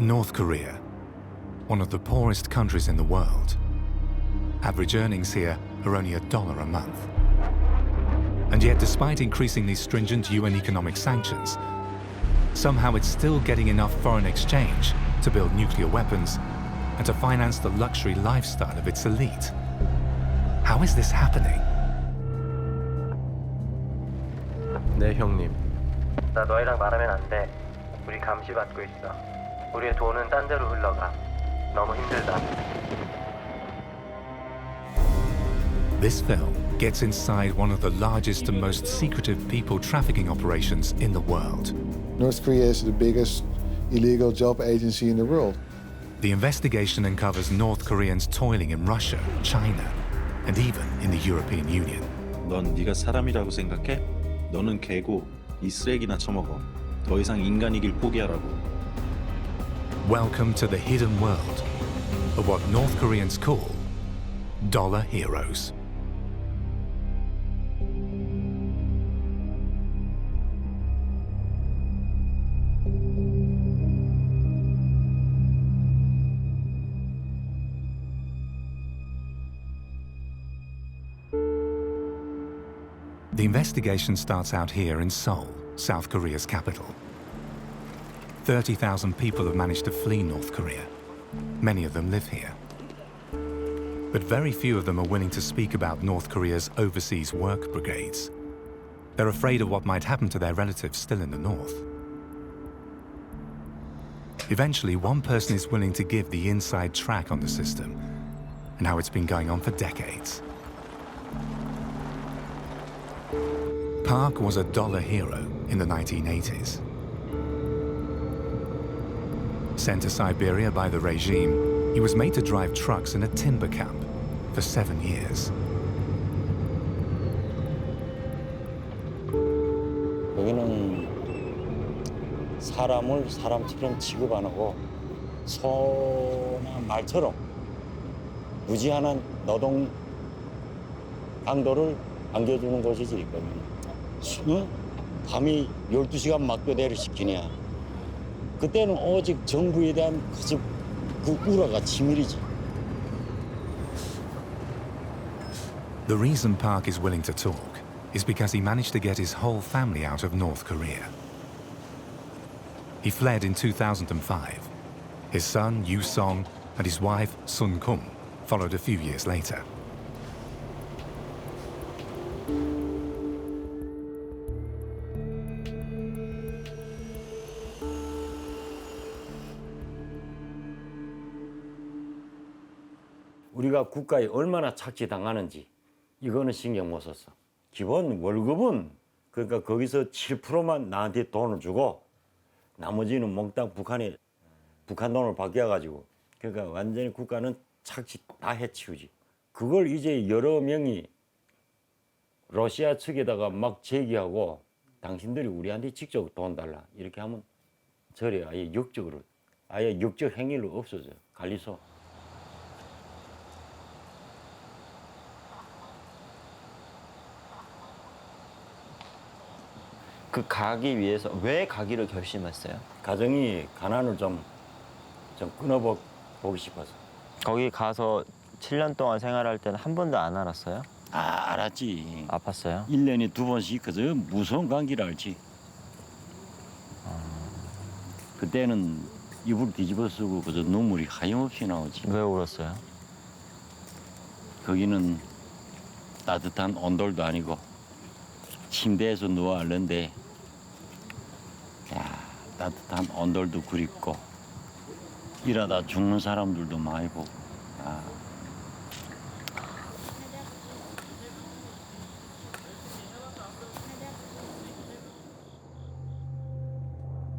North Korea, one of the poorest countries in the world. Average earnings here are only $1 a month. And yet, despite increasingly stringent UN economic sanctions, somehow it's still getting enough foreign exchange to build nuclear weapons and to finance the luxury lifestyle of its elite. How is this happening? 네, 형님. 나 너희랑 말하면 안 돼. 우리 감시받고 있어. 우리의 돈은 딴 데로 흘러가. 너무 힘들다. This film gets inside one of the largest and most secretive people trafficking operations in the world. North Korea is the biggest illegal job agency in the world. The investigation uncovers North Koreans toiling in Russia, China, and even in the European Union. 넌 네가 사람이라고 생각해? 너는 개고 이 쓰레기나 처먹어. 더 이상 인간이길 포기하라고. Welcome to the hidden world of what North Koreans call dollar heroes. The investigation starts out here in Seoul, South Korea's capital. 30,000 people have managed to flee North Korea. Many of them live here. But very few of them are willing to speak about North Korea's overseas work brigades. They're afraid of what might happen to their relatives still in the north. Eventually, one person is willing to give the inside track on the system and how it's been going on for decades. Park was a dollar hero in the 1980s. Sent to Siberia by the regime, he was made to drive trucks in a timber camp for 7 years. 여기는 사람을 사람처럼 취급 안 하고 소나 말처럼 무지한 노동 강도를 안겨주는 곳이지. 밤이 12시간 막교대를 시키냐. 그때는 오직 정부에 대한 그 우라가 치밀이지. The reason Park is willing to talk is because he managed to get his whole family out of North Korea. He fled in 2005. His son, Yoo Song, and his wife, Sun Kum, followed a few years later. 우리가 국가에 얼마나 착취당하는지 이거는 신경 못 썼어. 기본 월급은 그러니까 거기서 7%만 나한테 돈을 주고 나머지는 몽땅 북한 돈을 바뀌어가지고 그러니까 완전히 국가는 착취 다 해치우지. 그걸 이제 여러 명이 러시아 측에다가 막 제기하고 당신들이 우리한테 직접 돈 달라 이렇게 하면 저래 아예 역적으로 아예 역적 행위로 없어져요. 관리소. 그 가기 위해서 왜 가기를 결심했어요? 가정이 가난을 좀 끊어보고 싶어서. 거기 가서 7년 동안 생활할 때는 한 번도 안 알았어요? 알았지. 아팠어요? 1년에 2번씩 그저 무서운 감기를 앓지. 그때는 이불 뒤집어 쓰고 그저 눈물이 하염없이 나오지. 왜 울었어요? 거기는 따뜻한 온돌도 아니고 침대에서 누워 앓는데 따뜻한 온돌도 그립고 일하다 죽는 사람들도 많이 보고.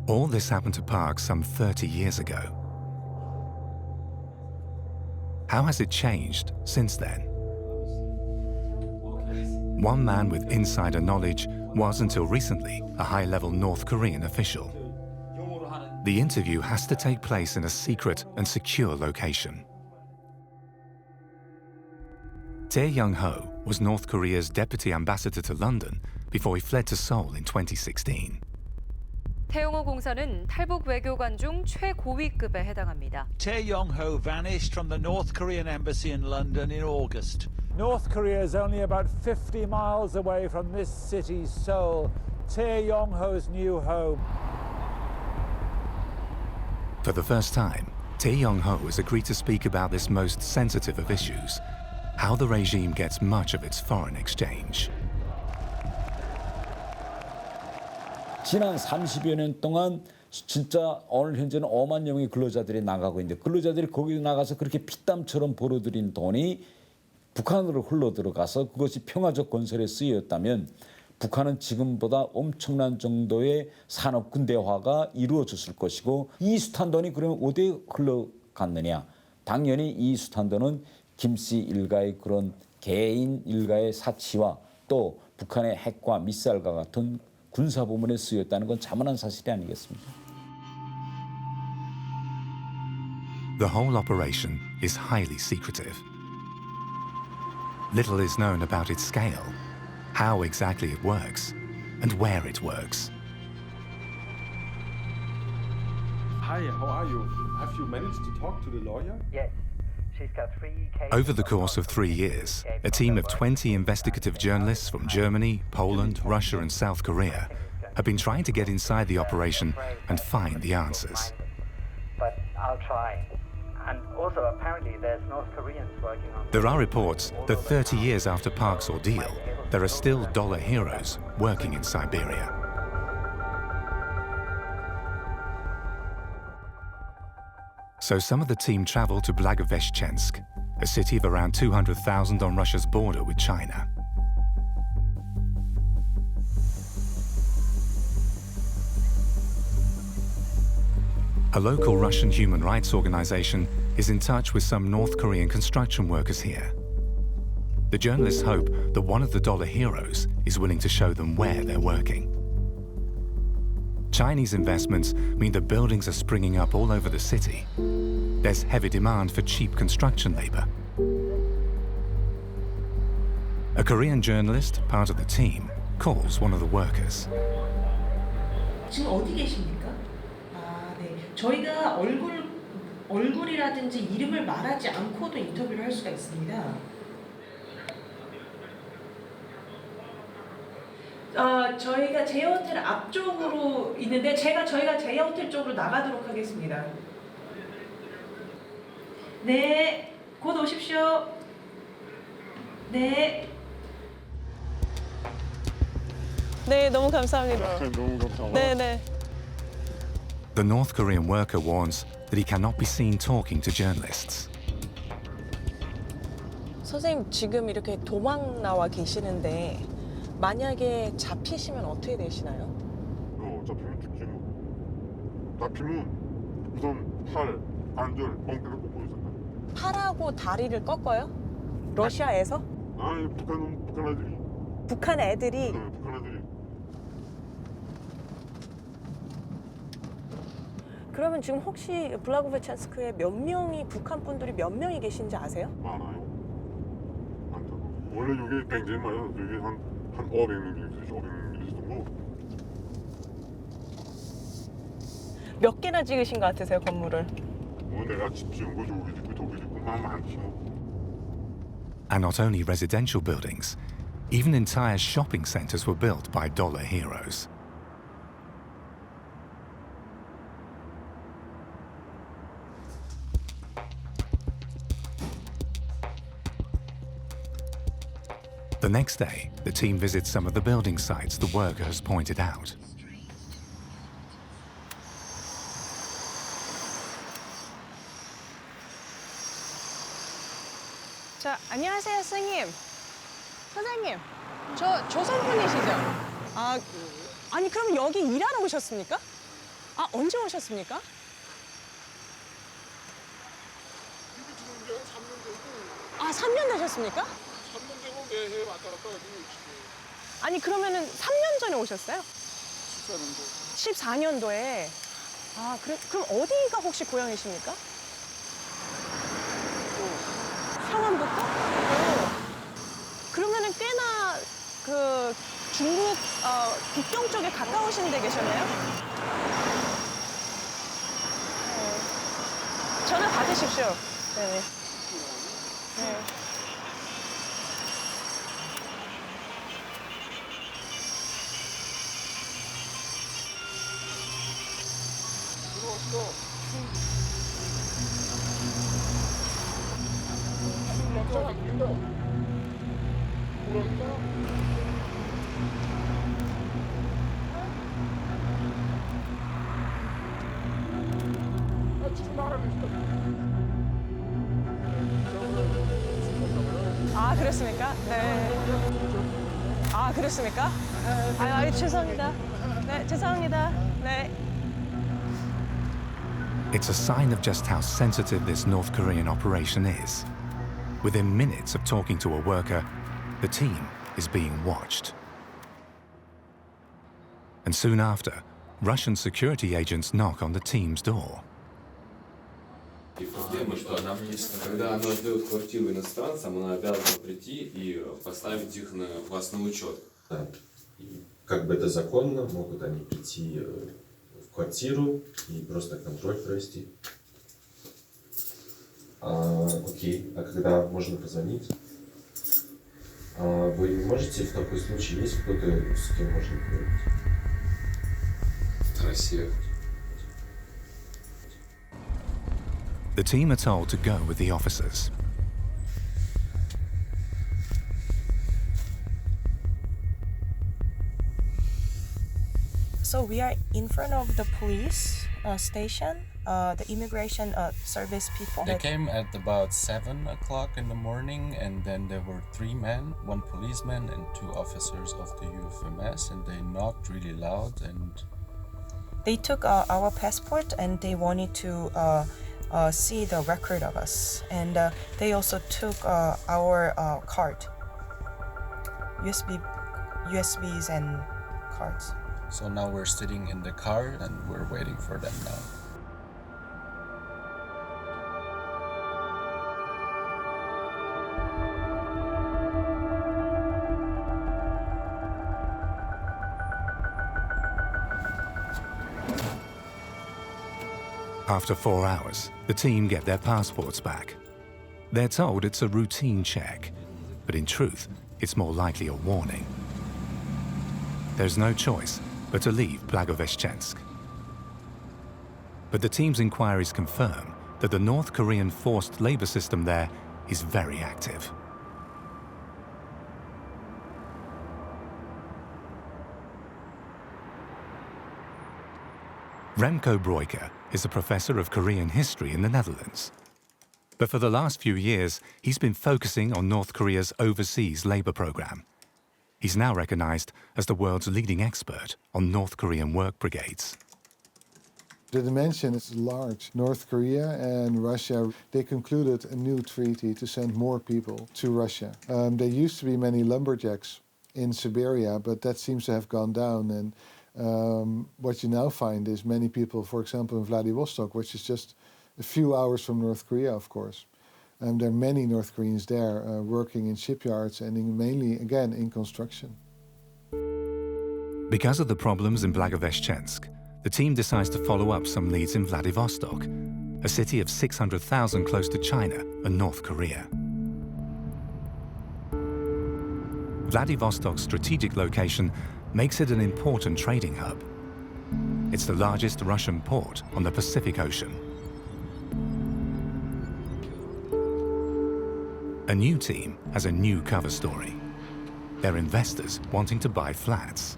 All this happened to Park some 30 years ago. How has it changed since then? One man with insider knowledge was, until recently, a high-level North Korean official. The interview has to take place in a secret and secure location. Tae Young-ho was North Korea's deputy ambassador to London before he fled to Seoul in 2016. 태용호 공사는 탈북 외교관 중 최고위급에 해당합니다. Tae Yong-ho vanished from the North Korean embassy in London in August. North Korea is only about 50 miles away from this city, Seoul, Tae Yong-ho's new home. For the first time, Tae Yong-ho has agreed to speak about this most sensitive of issues, how the regime gets much of its foreign exchange. 지난 30여 년 동안 진짜 오늘 현재는 5만 명의 근로자들이 나가고 있는데 근로자들이 거기 나가서 그렇게 피땀처럼 벌어들인 돈이 북한으로 흘러들어가서 그것이 평화적 건설에 쓰였다면 북한은 지금보다 엄청난 정도의 산업 근대화가 이루어졌을 것이고 이 숱한 돈이 그러면 어디에 흘러갔느냐. 당연히 이 숱한 돈은 김씨 일가의 그런 개인 일가의 사치와 또 북한의 핵과 미사일과 같은 군사부문에 쓰였다는 건 자만한 사실이 아니겠습니까? The whole operation is highly secretive. Little is known about its scale, how exactly it works, and where it works. Hi, how are you? Have you managed to talk to the lawyer? Yes. She's got 3 cases. Over the course of 3 years, a team of 20 investigative journalists from Germany, Poland, Russia, and South Korea have been trying to get inside the operation and find the answers. But I'll try. And also, apparently, there's North Koreans working on. There are reports that 30 years after Park's ordeal, there are still dollar heroes working in Siberia. So some of the team traveled to Blagoveshchensk, a city of around 200,000 on Russia's border with China. A local Russian human rights organization is in touch with some North Korean construction workers here. The journalists hope that one of the dollar heroes is willing to show them where they're working. Chinese investments mean that buildings are springing up all over the city. There's heavy demand for cheap construction labor. A Korean journalist, part of the team, calls one of the workers. 지금 어디 계십니까? 아, 네. 저희가 얼굴이라든지 이름을 말하지 않고도 인터뷰를 할 수가 있습니다. 저희가 제이호텔 앞쪽으로 있는데 저희가 제이호텔 쪽으로 나가도록 하겠습니다. 네, 곧 오십시오. 네. 네, 너무 감사합니다. 너무 감사합니다. 네, 네. The North Korean worker warns that he cannot be seen talking to journalists. 선생님 지금 이렇게 도망 나와 계시는데 만약에 잡히시면 어떻게 되시나요? 잡히면 죽지 뭐. 잡히면 우선 팔, 관절, 엉덩이를 꽂고 있었다. 팔하고 다리를 꺾어요? 러시아에서? 아니, 북한 애들이. 북한 애들이? 네, 북한 애들이. 그러면 지금 혹시 블라고베찬스크에 몇 명이 북한 분들이 몇 명이 계신지 아세요? 많아요. 많다고. 원래 여기 굉장히 많아요. 여기 한 500명 정도 있어요. 500명 있었던 거. 몇 개나 찍으신 것 같으세요, 건물을? 뭐 내가 집 지은 거 저기 짓고 저기 짓고 많지 뭐. And not only residential buildings, even entire shopping centers were built by dollar heroes. The next day, the team visits some of the building sites the worker has pointed out. 자, 안녕하세요, 선생님. 선생님, 저 조선분이시죠? 아니 그럼 여기 일하러 오셨습니까? 아, 언제 오셨습니까? 아, 3년 되셨습니까? 3년 되고 매해 왔다 갔다 하고 있지. 아니 그러면은 3년 전에 오셨어요? 14년도. 14년도에. 아, 그럼 어디가 혹시 고향이십니까? 평안북도? 그러면은 꽤나 그 중국 국경 쪽에 가까우신 데 계셨나요? 힘내십시오. 네네. 네. 아, 그랬습니까? 네. 아, 그랬습니까? 아유, 죄송합니다. 네, 죄송합니다. 네. It's a sign of just how sensitive this North Korean operation is. Within minutes of talking to a worker, the team is being watched. And soon after, Russian security agents knock on the team's door. И проблема, что когда она сдает квартиру иностранцам, она обязана прийти и поставить их вас на учет. Да. И как бы это законно, могут они прийти в квартиру и просто контроль провести. Окей, а когда можно позвонить? Вы не можете в такой случай, есть кто-то, с кем можно поговорить? Россия. The team are told to go with the officers. So we are in front of the police station, the immigration service people. They came at about 7 o'clock in the morning, and then there were 3 men, 1 policeman and 2 officers of the UFMS, and they knocked really loud. And They took our passport and they wanted to see the record of us, and they also took our card, USBs and cards. so now we're sitting in the car and we're waiting for them now. After 4 hours, the team get their passports back. They're told it's a routine check, but in truth, it's more likely a warning. There's no choice but to leave Blagoveshchensk. But the team's inquiries confirm that the North Korean forced labor system there is very active. Remco Breuker is a professor of Korean history in the Netherlands. But for the last few years, he's been focusing on North Korea's overseas labor program. He's now recognized as the world's leading expert on North Korean work brigades. The dimension is large. North Korea and Russia, they concluded a new treaty to send more people to Russia. There used to be many lumberjacks in Siberia, but that seems to have gone down. And what you now find is many people, for example, in Vladivostok, which is just a few hours from North Korea, of course. There are many North Koreans there working in shipyards and mainly, again, in construction. Because of the problems in Blagoveshchensk, the team decides to follow up some leads in Vladivostok, a city of 600,000 close to China and North Korea. Vladivostok's strategic location makes it an important trading hub. It's the largest Russian port on the Pacific Ocean. A new team has a new cover story. They're investors wanting to buy flats.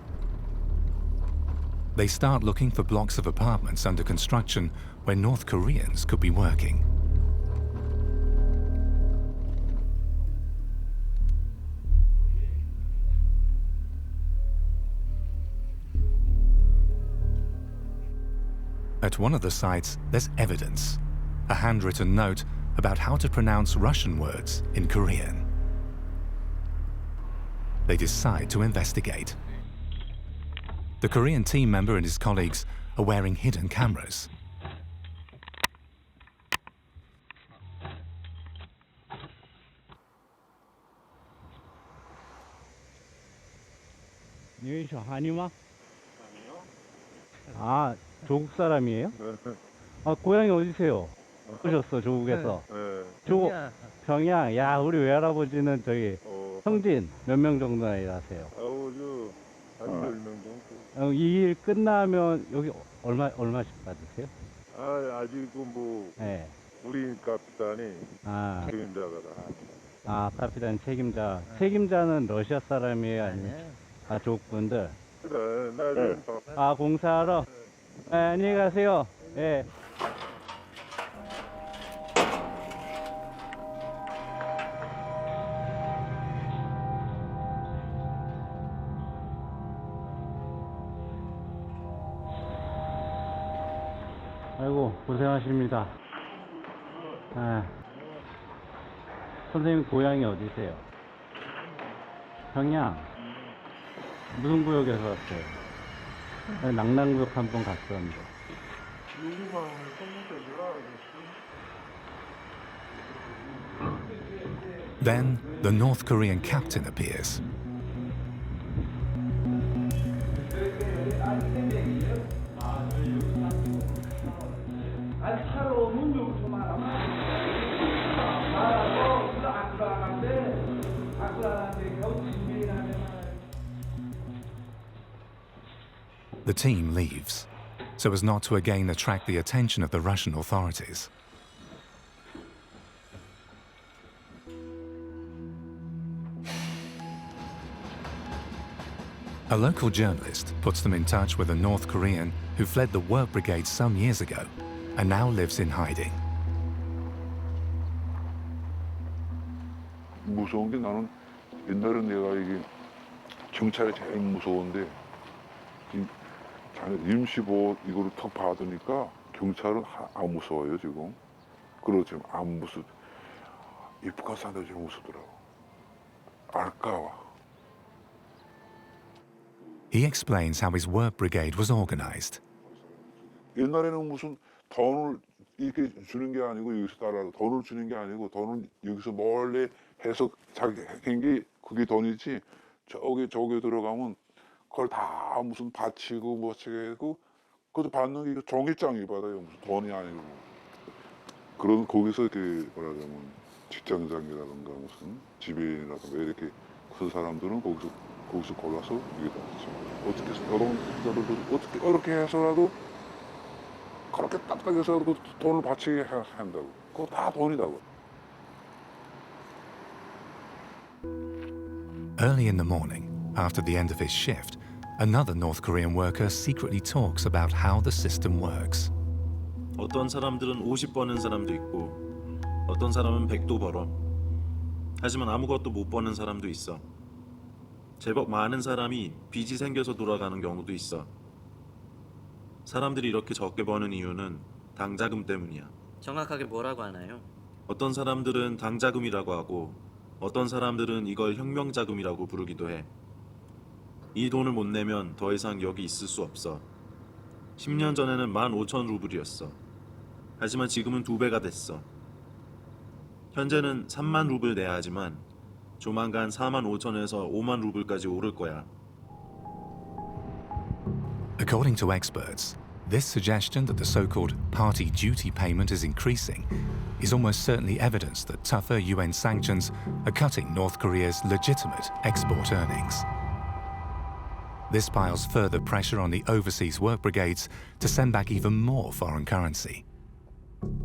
They start looking for blocks of apartments under construction where North Koreans could be working. At one of the sites, there's evidence, a handwritten note about how to pronounce Russian words in Korean. They decide to investigate. The Korean team member and his colleagues are wearing hidden cameras. 아니요. 아, 조국 사람이에요? 아, 고향이 어디세요? 오셨어 조국에서. 네. 조국 평양. 야 우리 외할아버지는 저기 성진 몇 명 정도나 일하세요? 한 10명 정도. 이 일 끝나면 여기 얼마씩 받으세요? 아직도 뭐 네. 우리 카피탄이 책임자가 다. 카피탄 책임자. 책임자는 러시아 사람이에요? 아니면 조국 분들? 그래, 공사하러? 네, 안녕히 가세요. 예. 아이고, 고생하십니다. 선생님 고향이 어디세요? 평양. 무슨 구역에서 왔어요? 낙랑구역 한 번 갔었는데. Then the North Korean captain appears. The team leaves, so as not to again attract the attention of the Russian authorities. A local journalist puts them in touch with a North Korean who fled the work brigade some years ago and now lives in hiding. 무서운 게 나는 옛날에 내가 이게 경찰이 제일 무서운데 임시보호 이거를 턱 받으니까 경찰은 안 무서워요 지금. 그렇지만 안 무서. 이 북한 사람들이 제일 무서더라고. 알까봐. He explains how his work brigade was organized. 옛날에는 무슨 돈을 이렇게 주는 게 아니고 여기서 따라 돈을 주는 게 아니고 돈을 여기서 몰래 해서 자기 한게 그게 돈이지. 저기 들어가면 그걸 다 무슨 바치고 뭐치고 그것도 받는 게 종이장이 받아요. 무슨 돈이 아니고. 그런 거기서 이렇게 말하자면 직장장이라든가 무슨 지배인이라든가 이렇게 큰 사람들은 거기서 골라서 여기다 어떻게 여러분들도 어떻게 어렵게 해서라도 그렇게 딱딱해서라도 돈을 바치게 한다고. 그거 다 돈이다고. Early in the morning, after the end of his shift, another North Korean worker secretly talks about how the system works. 어떤 사람들은 50 버는 사람도 있고 어떤 사람은 100도 벌어. 하지만 아무것도 못 버는 사람도 있어. 제법 많은 사람이 빚이 생겨서 돌아가는 경우도 있어. 사람들이 이렇게 적게 버는 이유는 당자금 때문이야. 정확하게 뭐라고 하나요? 어떤 사람들은 당자금이라고 하고 어떤 사람들은 이걸 혁명자금이라고 부르기도 해. 이 돈을 못 내면 더 이상 여기 있을 수 없어. 10년 전에는 15,000루블이었어. 하지만 지금은 2배가 됐어. 현재는 3만 루블 내야 하지만 조만간 45,000에서 5만 루블까지 오를 거야. According to experts, this suggestion that the so-called party duty payment is increasing is almost certainly evidence that tougher UN sanctions are cutting North Korea's legitimate export earnings. This piles further pressure on the overseas work brigades to send back even more foreign currency.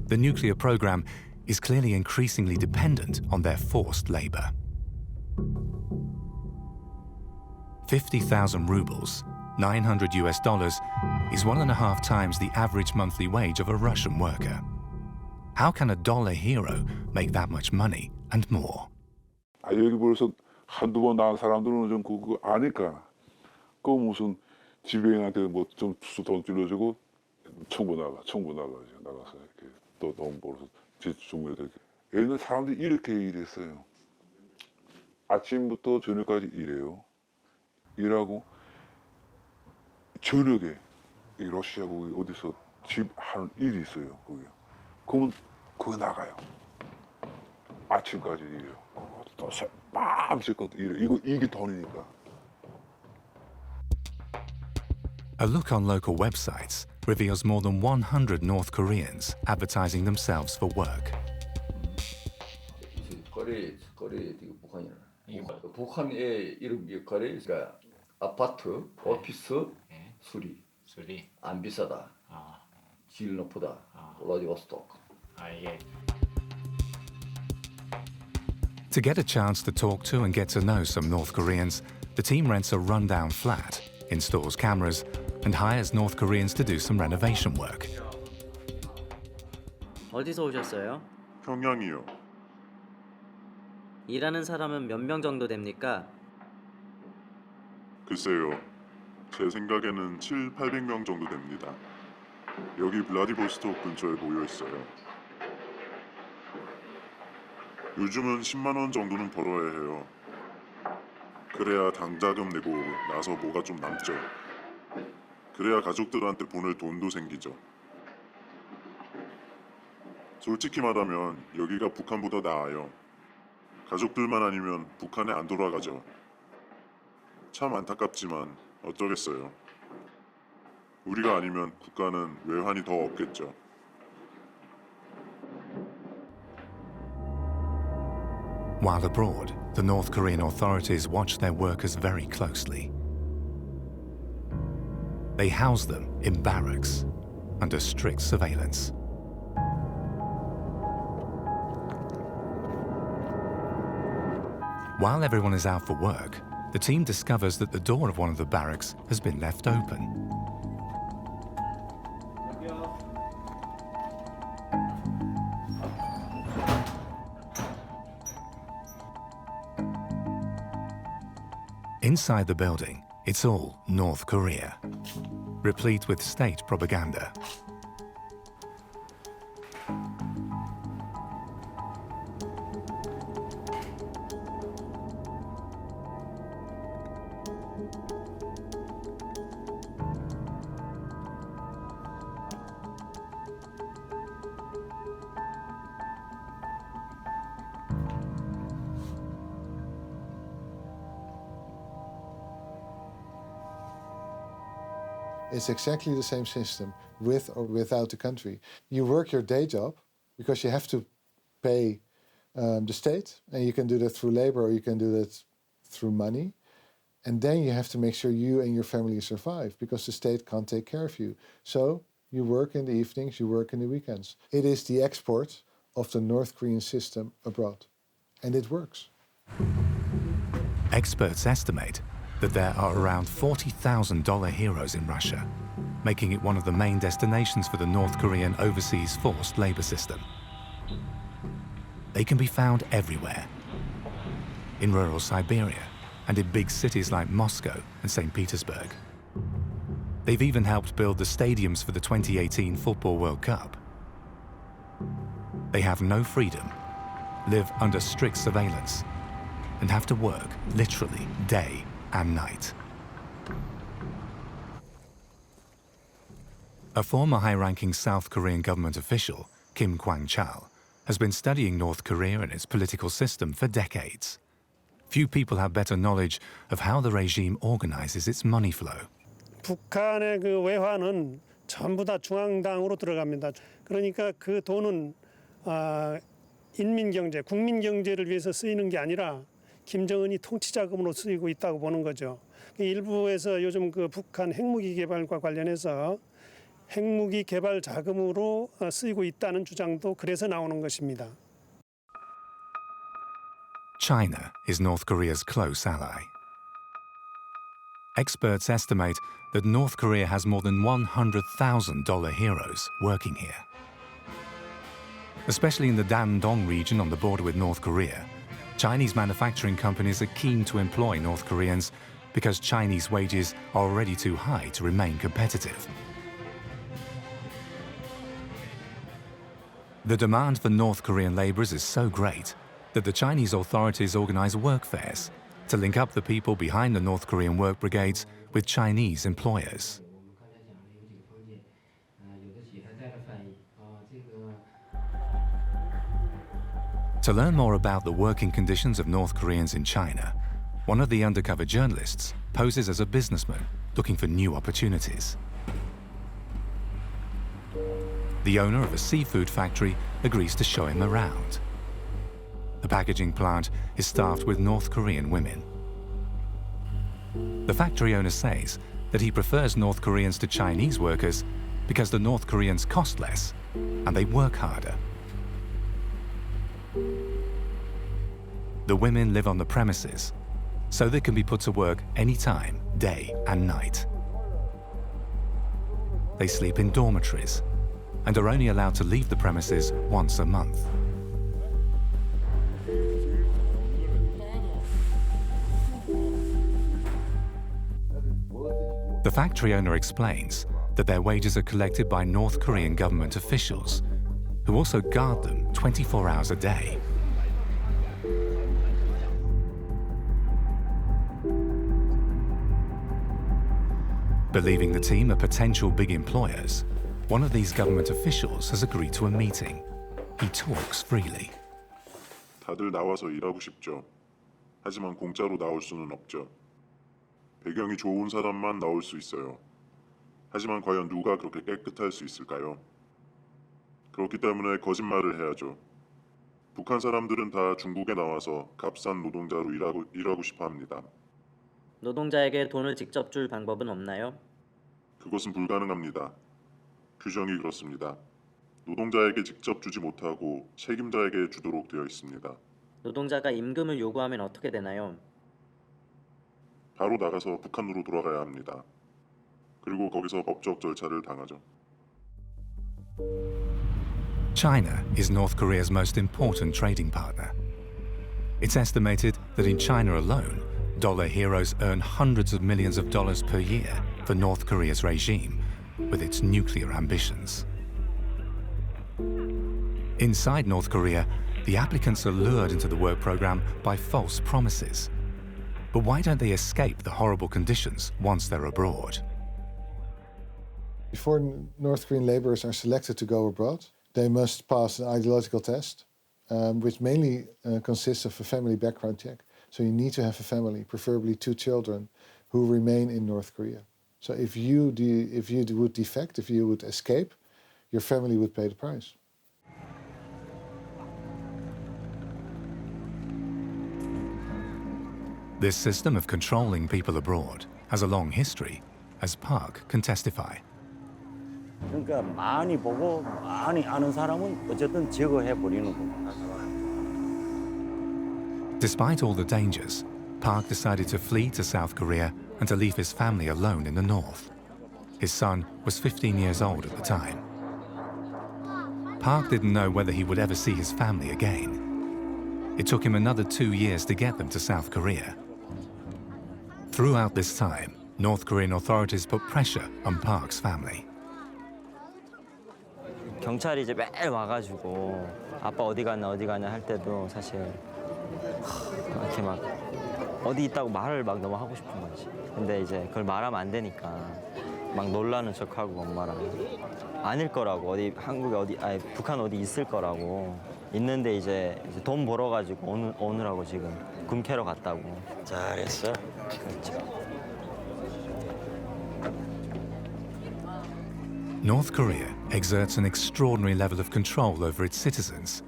The nuclear program is clearly increasingly dependent on their forced labor. 50,000 rubles, $900 is 1.5 times the average monthly wage of a Russian worker. How can a dollar hero make that much money and more? 여기 벌써 한두 번 나온 사람들은 좀 그거 아니까. 그 무슨 지배인한테 뭐 좀 돈 줄여주고 청부 나가서 이렇게 또 돈 벌어서 주문에 이렇게. 옛날 사람들이 이렇게 일했어요. 아침부터 저녁까지 일해요. 일하고 저녁에 이 러시아 거기 어디서 집 하는 일이 있어요. 거기. 그러면 그거 나가요. 아침까지 일해요. 또 밤새껏 일해. 이게 돈이니까. A look on local websites reveals more than 100 North Koreans advertising themselves for work. 거래 북한이라. 북한의 이름 거래가 아파트, 오피스, 수리. 안 비싸다. 질 높다. 블라디보스토크. To get a chance to talk to and get to know some North Koreans, the team rents a rundown flat, installs cameras, and hires North Koreans to do some renovation work. 어디서 오셨어요? 평양이요. 일하는 사람은 몇 명 정도 됩니까? 글쎄요. 제 생각에는 700~800명 정도 됩니다. 여기 블라디보스토크 근처에 모여 있어요. 요즘은 10만 원 정도는 벌어야 해요. 그래야 당자금 내고 나서 뭐가 좀 남죠. 그래야 가족들한테 보낼 돈도 생기죠. 솔직히 말하면 여기가 북한보다 나아요. 가족들만 아니면 북한에 안 돌아가죠. 참 안타깝지만 어쩌겠어요. 우리가 아니면 국가는 외환이 더 없겠죠. While abroad, the North Korean authorities watch their workers very closely. They house them in barracks under strict surveillance. While everyone is out for work, the team discovers that the door of one of the barracks has been left open. Inside the building, it's all North Korea, replete with state propaganda. It's exactly the same system with or without the country. You work your day job because you have to pay the state, and you can do that through labor or you can do that through money. And then you have to make sure you and your family survive because the state can't take care of you. So you work in the evenings, you work in the weekends. It is the export of the North Korean system abroad. And it works. Experts estimate that there are around $40,000 heroes in Russia, making it one of the main destinations for the North Korean overseas forced labor system. They can be found everywhere, in rural Siberia and in big cities like Moscow and St. Petersburg. They've even helped build the stadiums for the 2018 Football World Cup. They have no freedom, live under strict surveillance, and have to work literally day and night. A former high-ranking South Korean government official, Kim Kwang-chal, has been studying North Korea and its political system for decades. Few people have better knowledge of how the regime organizes its money flow. 북한의 그 외환은 전부 다 중앙당으로 들어갑니다. 그러니까 그 돈은 인민 경제, 국민 경제를 위해서 쓰이는 게 아니라 김정은이 통치 자금으로 쓰이고 있다고 보는 거죠. 일부에서 요즘 그 북한 핵무기 개발과 관련해서 핵무기 개발 자금으로 쓰이고 있다는 주장도 그래서 나오는 것입니다. China is North Korea's close ally. Experts estimate that North Korea has more than $100,000 heroes working here. Especially in the Dandong region on the border with North Korea, Chinese manufacturing companies are keen to employ North Koreans because Chinese wages are already too high to remain competitive. The demand for North Korean laborers is so great that the Chinese authorities organize work fairs to link up the people behind the North Korean work brigades with Chinese employers. To learn more about the working conditions of North Koreans in China, one of the undercover journalists poses as a businessman looking for new opportunities. the owner of a seafood factory agrees to show him around. The packaging plant is staffed with North Korean women. The factory owner says that he prefers North Koreans to Chinese workers because the North Koreans cost less and they work harder. The women live on the premises, so they can be put to work anytime, day and night. They sleep in dormitories and are only allowed to leave the premises once a month. The factory owner explains that their wages are collected by North Korean government officials, who also guard them 24 hours a day. Believing the team are potential big employers, one of these government officials has agreed to a meeting. He talks freely. 다들 나와서 일하고 싶죠. 하지만 공짜로 나올 수는 없죠. 배경이 좋은 사람만 나올 수 있어요. 하지만 과연 누가 그렇게 깨끗할 수 있을까요? 그렇기 때문에 거짓말을 해야죠. 북한 사람들은 다 중국에 나와서 값싼 노동자로 일하고 싶어 합니다. 노동자에게 돈을 직접 줄 방법은 없나요? 그것은 불가능합니다. 규정이 그렇습니다. 노동자에게 직접 주지 못하고 책임자에게 주도록 되어 있습니다. 노동자가 임금을 요구하면 어떻게 되나요? 바로 나가서 북한으로 돌아가야 합니다. 그리고 거기서 법적 절차를 당하죠. China is North Korea's most important trading partner. It's estimated that in China alone, dollar heroes earn hundreds of millions of dollars per year for North Korea's regime, with its nuclear ambitions. Inside North Korea, the applicants are lured into the work program by false promises. But why don't they escape the horrible conditions once they're abroad? Before North Korean laborers are selected to go abroad, they must pass an ideological test, which mainly consists of a family background check. So you need to have a family, preferably 2 children, who remain in North Korea. So if you would defect, if you would escape, your family would pay the price. This system of controlling people abroad has a long history, as Park can testify. 그러니까 많이 보고 많이 아는 사람은 어쨌든 제거해 버리는 거예요. Despite all the dangers, Park decided to flee to South Korea and to leave his family alone in the north. His son was 15 years old at the time. Park didn't know whether he would ever see his family again. It took him another 2 years to get them to South Korea. Throughout this time, North Korean authorities put pressure on Park's family. 경찰이 이제 매일 와가지고 아빠 어디 가냐 할 때도 사실 이렇게 막 어디 있다고 말을 막 너무 하고 싶은 거지. 근데 이제 그걸 말하면 안 되니까 막 놀라는 척하고 엄마랑 아닐 거라고 북한 어디 있을 거라고 있는데 이제 돈 벌어가지고 오느라고 지금 금 캐러 갔다고. 잘했어. 그렇죠. North Korea exerts an extraordinary level of control over its citizens.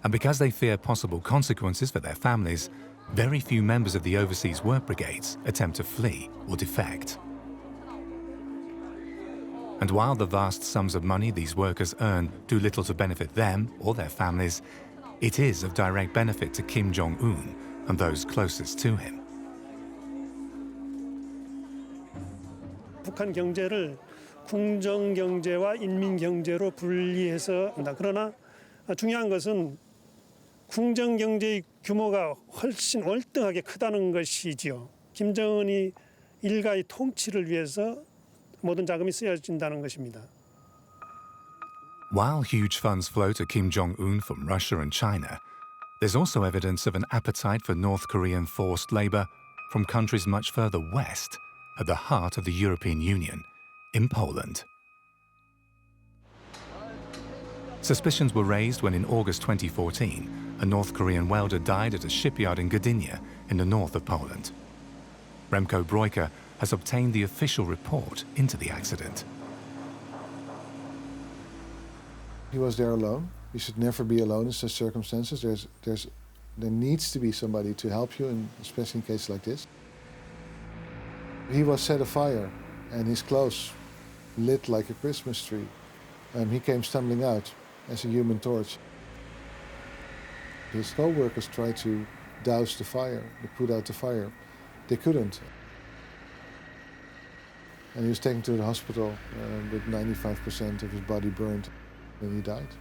And because they fear possible consequences for their families, very few members of the overseas work brigades attempt to flee or defect. And while the vast sums of money these workers earn do little to benefit them or their families, it is of direct benefit to Kim Jong-un and those closest to him. 북한 경제를 궁정 경제와 인민 경제로 분리해서 한다. 그러나 중요한 것은 궁정 경제의 규모가 훨씬 월등하게 크다는 것이지요. 김정은이 일가의 통치를 위해서 모든 자금이 쓰여진다는 것입니다. While huge funds flow to Kim Jong-un from Russia and China, there's also evidence of an appetite for North Korean forced labor from countries much further west, at the heart of the European Union, in Poland. Suspicions were raised when in August 2014, a North Korean welder died at a shipyard in Gdynia in the north of Poland. Remco Breuker has obtained the official report into the accident. He was there alone. You should never be alone in such circumstances. There needs to be somebody to help you, especially in cases like this. He was set afire, and his clothes lit like a Christmas tree. He came stumbling out as a human torch. His co-workers tried to douse the fire, to put out the fire. They couldn't. And he was taken to the hospital with 95% of his body burned, and he died.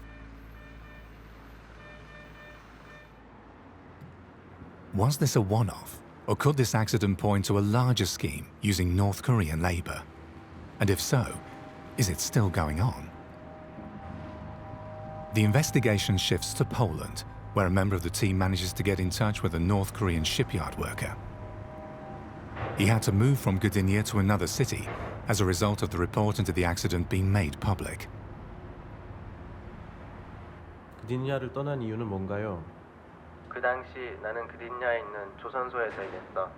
Was this a one-off, or could this accident point to a larger scheme using North Korean labor? And if so, is it still going on? The investigation shifts to Poland, where a member of the team manages to get in touch with a North Korean shipyard worker. He had to move from Gdynia to another city as a result of the report into the accident being made public. 그디냐를 떠난 이유는 뭔가요? 그 당시 나는 그린야에 있는 조선소에서 일했어.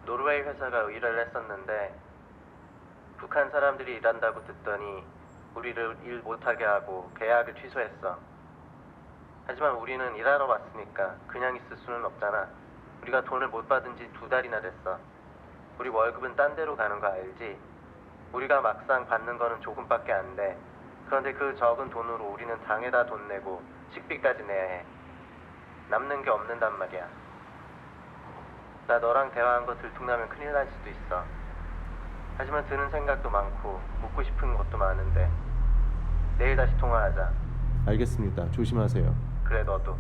노르웨이 회사가 의뢰를 했었는데 북한 사람들이 일한다고 듣더니 우리를 일 못하게 하고 계약을 취소했어. 하지만 우리는 일하러 왔으니까 그냥 있을 수는 없잖아. 우리가 돈을 못 받은 지 2달이나 됐어. 우리 월급은 딴 데로 가는 거 알지? 우리가 막상 받는 거는 조금밖에 안 돼. 그런데 그 적은 돈으로 우리는 당에다 돈 내고 식비까지 내야 해. 남는 게 없는단 말이야. 나 너랑 대화한 거 들통나면 큰일 날 수도 있어. 하지만 드는 생각도 많고 묻고 싶은 것도 많은데 내일 다시 통화하자. 알겠습니다. 조심하세요. 그래 너도.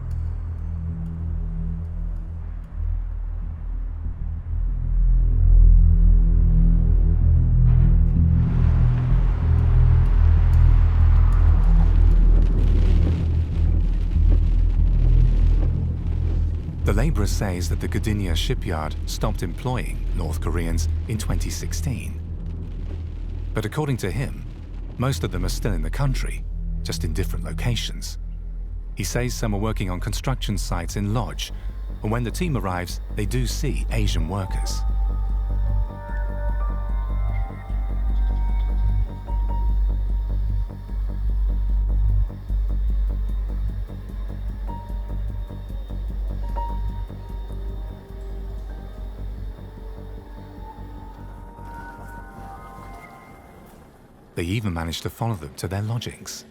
The labourer says that the Gdynia shipyard stopped employing North Koreans in 2016. But according to him, most of them are still in the country, just in different locations. He says some are working on construction sites in Lodz, and when the team arrives, they do see Asian workers. They even managed to follow them to their lodgings.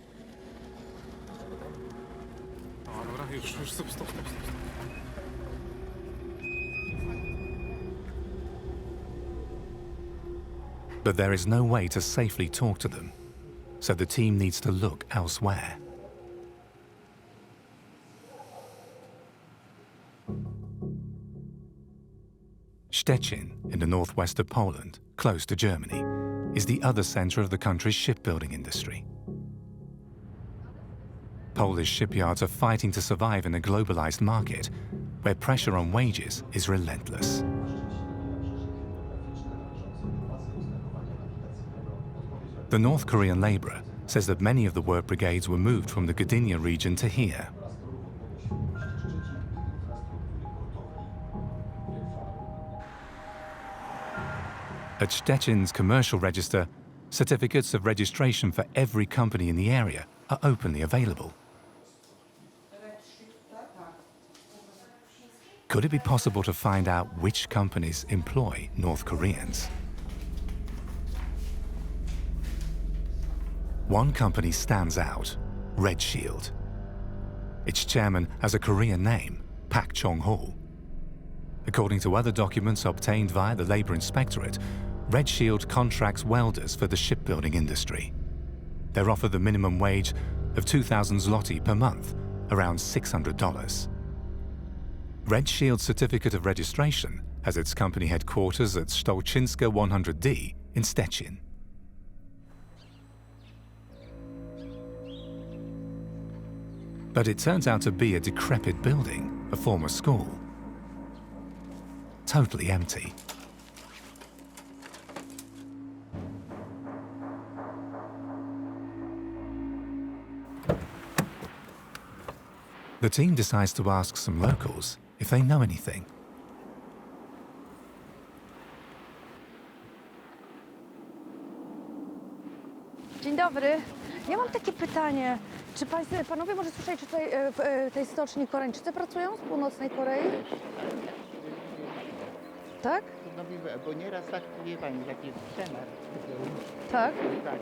But there is no way to safely talk to them, so the team needs to look elsewhere. Szczecin, in the northwest of Poland, close to Germany, is the other center of the country's shipbuilding industry. Polish shipyards are fighting to survive in a globalized market where pressure on wages is relentless. The North Korean labourer says that many of the work brigades were moved from the Gdynia region to here. At Szczecin's commercial register, certificates of registration for every company in the area are openly available. Could it be possible to find out which companies employ North Koreans? One company stands out, Red Shield. Its chairman has a Korean name, Pak Chong-ho. According to other documents obtained via the Labour Inspectorate, Red Shield contracts welders for the shipbuilding industry. They're offered the minimum wage of 2,000 zloty per month, around $600. Red Shield's certificate of registration has its company headquarters at Stolczyńska 100D in Szczecin. But it turns out to be a decrepit building, a former school. Totally empty. The team decides to ask some locals if they know anything. Dzień dobry. Ja mam takie pytanie. Czy panowie może słyszeli, czy tutaj w tej stoczni Koreańczycy pracują z północnej Korei? Tak? No, bo nieraz tak, wie pani, taki schemat. Tak? Tak,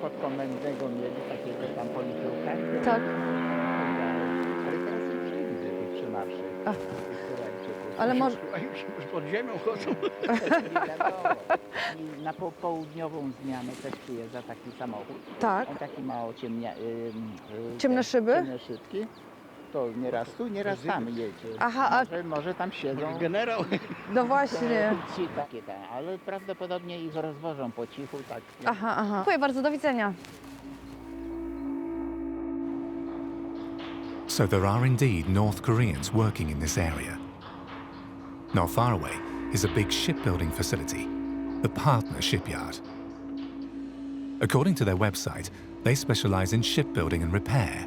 podkomendnego mieli takiego tam polityka. Tak. Ale teraz już nie widzę tych przymarszy. Ale może... Już pod ziemią chodzą. I na południową zmianę też przyjeżdża taki samochód. Tak. On taki mało Ciemne szyby? Ciemne szybki. To nieraz tu, nieraz tam jedzie. Aha, może tam siedzą. Generał. No właśnie. Ci takie tam, ale prawdopodobnie ich rozwożą po cichu. Tak. Aha, aha. Dziękuję bardzo, do widzenia. So there are indeed North Koreans working in this area. Not far away is a big shipbuilding facility, the Partner Shipyard. According to their website, they specialize in shipbuilding and repair.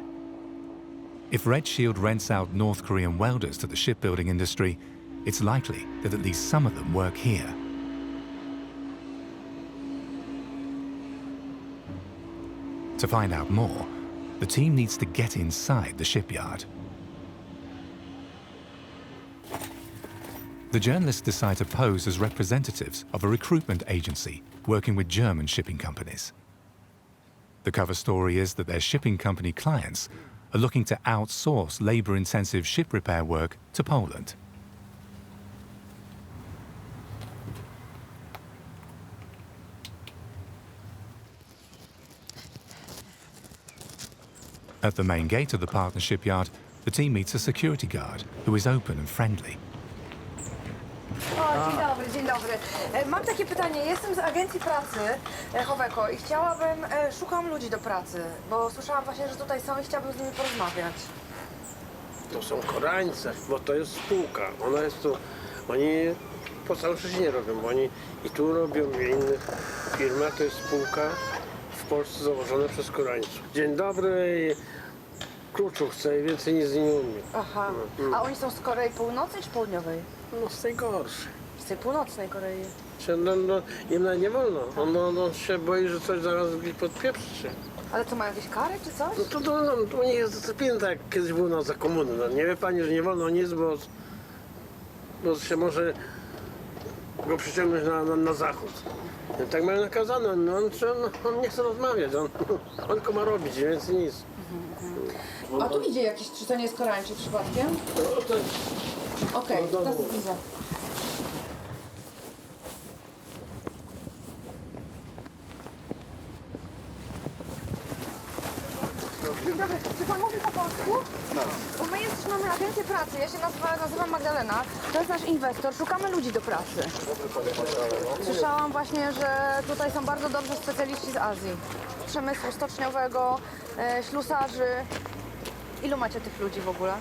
If Red Shield rents out North Korean welders to the shipbuilding industry, it's likely that at least some of them work here. To find out more, the team needs to get inside the shipyard. The journalists decide to pose as representatives of a recruitment agency working with German shipping companies. The cover story is that their shipping company clients are looking to outsource labor-intensive ship repair work to Poland. At the main gate of the Partner Shipyard, the team meets a security guard who is open and friendly. O, dzień dobry. Mam takie pytanie. Jestem z agencji pracy Howeko i szukam ludzi do pracy, bo słyszałam właśnie, że tutaj są i chciałabym z nimi porozmawiać. To są Koreańcy, bo to jest spółka. Ona jest tu, oni po całym świecie nie robią, bo oni i tu robią, i w innych firmach. To jest spółka w Polsce założona przez Koreańców. Dzień dobry, kluczu chcę i więcej nic nie umiem. Aha. A oni są z Korei Północnej czy Południowej? No z tej gorszej. Z tej północnej Korei. Im nawet nie wolno. On się boi, że coś zaraz gdzieś podpieprzy. Ale co, mają jakieś kary czy coś? No to u nich jest dyscyplina, tak jak kiedyś było za komuny. No, nie wie pani, że nie wolno nic, bo się może go przyciągnąć na zachód. I tak mają nakazane, on nie chce rozmawiać, on tylko ma robić, więc nic. A tu idzie jakiś, czy to nie jest Koreańczyk przypadkiem? Okej, teraz widzę. Dzień dobry, czy pan mówi po polsku? No. Bo my mamy agencję pracy, ja się nazywam Magdalena, to jest nasz inwestor, szukamy ludzi do pracy. Słyszałam właśnie, że tutaj są bardzo dobrzy specjaliści z Azji. Przemysłu stoczniowego, ślusarzy. Ilu macie tych ludzi w ogóle?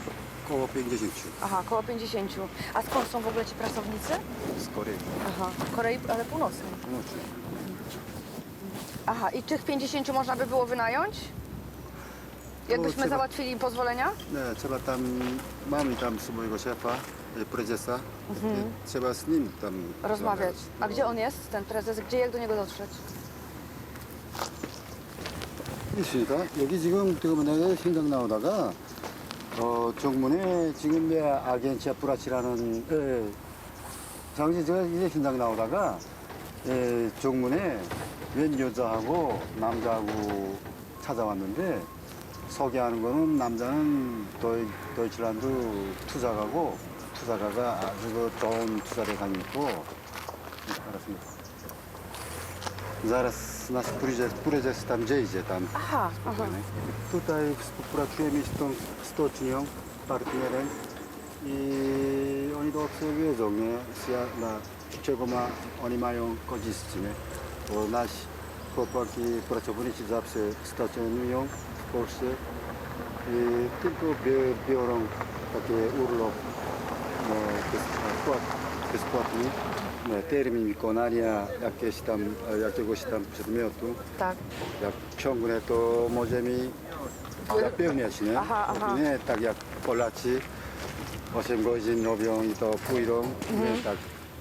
Koło 50. Aha, koło 50. A skąd są w ogóle ci pracownicy? Z Korei. Aha, Korei, ale północnej. Północnej. Aha, i tych 50 można by było wynająć? Jakbyśmy załatwili pozwolenia? Nie, trzeba mamy tam swojego szefa, prezesa. Trzeba z nim tam rozmawiać. A gdzie on jest, ten prezes? Jak do niego dotrzeć? 있으니까 여기 지금 내가 현장 나오다가 정문에 지금 내 아겐치아 브라치라는 당시 제가 이제 현장 나오다가 정문에 웬 여자하고 남자하고 찾아왔는데 소개하는 거는 남자는 도이치란드 투자가가 아주 좋은 투자를 다니고 알았습니다. Zaraz nasz prezes tam idzie tam. Aha, Tutaj współpracujemy z tą stocznią, partnerem i oni dobrze wiedzą, nie? Czego oni mają korzyści, nie? Bo nasi chłopaki, pracownicy zawsze stacjonują w Polsce i tylko biorą takie urlop bezpłatny. termin wykonania jakiegoś tam przedmiotu. Tak. Jak ciągle to możemy zapewniać, nie? Nie tak jak Polacy 8 godzin robią i to pójdą. Nie, tak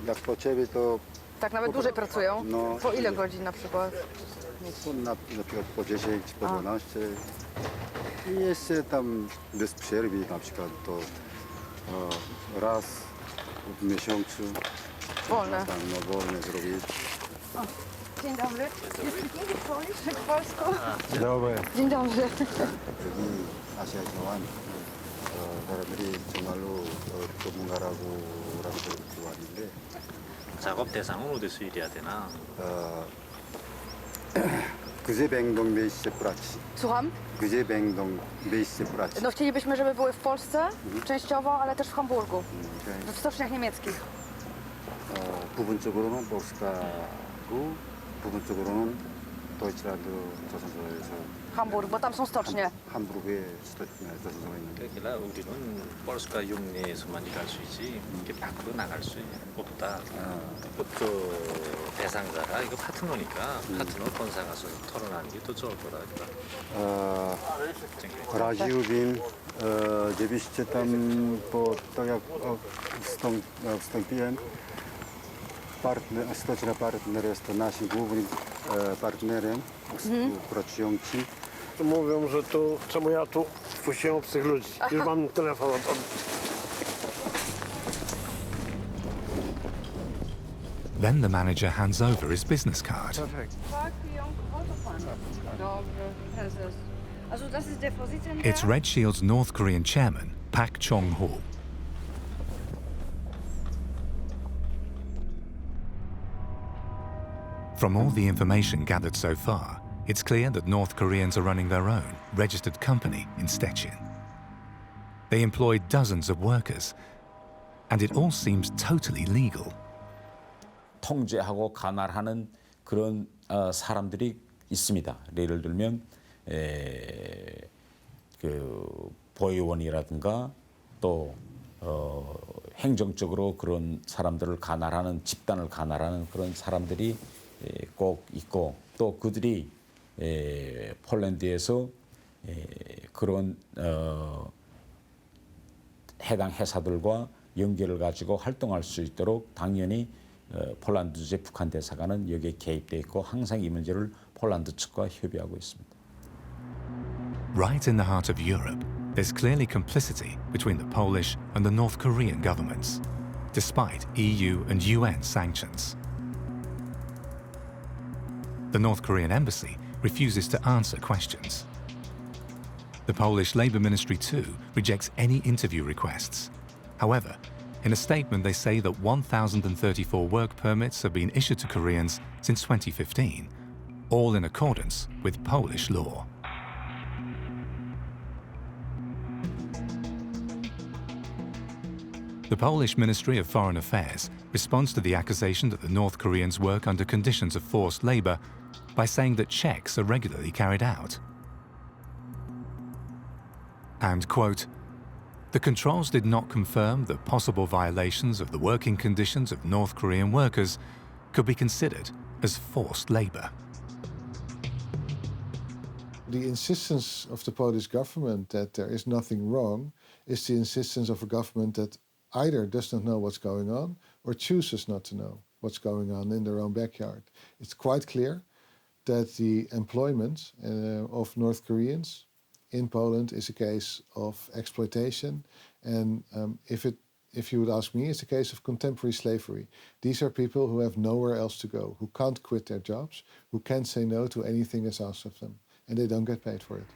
jak potrzeby to... Tak, nawet dłużej pracują? No, po ile godzin na przykład? I jeszcze tam bez przerwy na przykład to raz w miesiącu Wolne. tam wolne zrobić. Dzień dobry. Jest Polish, jak w polsku? Dzień dobry. Dzień dobry. 여기 아시아 정원 사람들이 정말로 전문가라고 듣고 왔는데 작업 대상은 어디서 일해야 되나? 그제뱅동 miejsce pracy. Słucham? 그제뱅동 miejsce pracy. No chcielibyśmy, żeby były w Polsce, częściowo, ale też w Hamburgu, w stoczniach niemieckich. 부분적으로는 polska고 부분적으로는 도이치란드 조선소에서 Hamburg, bo tam są stocznie. 함부르크에 조선소가 있는데 그러니까 우리는 polska 육내에서만 일할 수 있지 이렇게 밖으로 나갈 수 없다. 그 대상자가 이거 파트너니까 파트너 본사 가서 토론하는 게 더 좋을 거라니까. Raziłbym, żebyście tam, bo tak jak wstąpiłem, stocznia partner jest to naszym głównym partnerem pracującym. Mówią, że tu, czemu ja tu wpuściłem obcych ludzi. Już mam telefon od... Then the manager hands over his business card. It's Red Shield's North Korean chairman, Pak Chong-ho. From all the information gathered so far, it's clear that North Koreans are running their own registered company in Szczecin. They employ dozens of workers, and it all seems totally legal. 통제하고 관할하는 그런 사람들이 있습니다. 예를 들면 그 보위원이라든가 또 행정적으로 그런 사람들을 관할하는 집단을 관할하는 그런 사람들이 꼭 있고 또 그들이 폴란드에서 그런 해당 회사들과 연결을 가지고 활동할 수 있도록 당연히 폴란드제 북한 대사관은 여기에 개입돼 있고 항상 이 문제를 폴란드 측과 협의하고 있습니다. Right in the heart of Europe, there's clearly complicity between the Polish and the North Korean governments, despite EU and UN sanctions. The North Korean embassy refuses to answer questions. The Polish Labour Ministry too rejects any interview requests. However, in a statement they say that 1,034 work permits have been issued to Koreans since 2015, all in accordance with Polish law. The Polish Ministry of Foreign Affairs responds to the accusation that the North Koreans work under conditions of forced labour by saying that checks are regularly carried out. And, quote, the controls did not confirm that possible violations of the working conditions of North Korean workers could be considered as forced labour. The insistence of the Polish government that there is nothing wrong is the insistence of a government that either does not know what's going on or chooses not to know what's going on in their own backyard. It's quite clear that the employment of North Koreans in Poland is a case of exploitation, and if you would ask me, it's a case of contemporary slavery. These are people who have nowhere else to go, who can't quit their jobs, who can't say no to anything that's asked of them, and they don't get paid for it.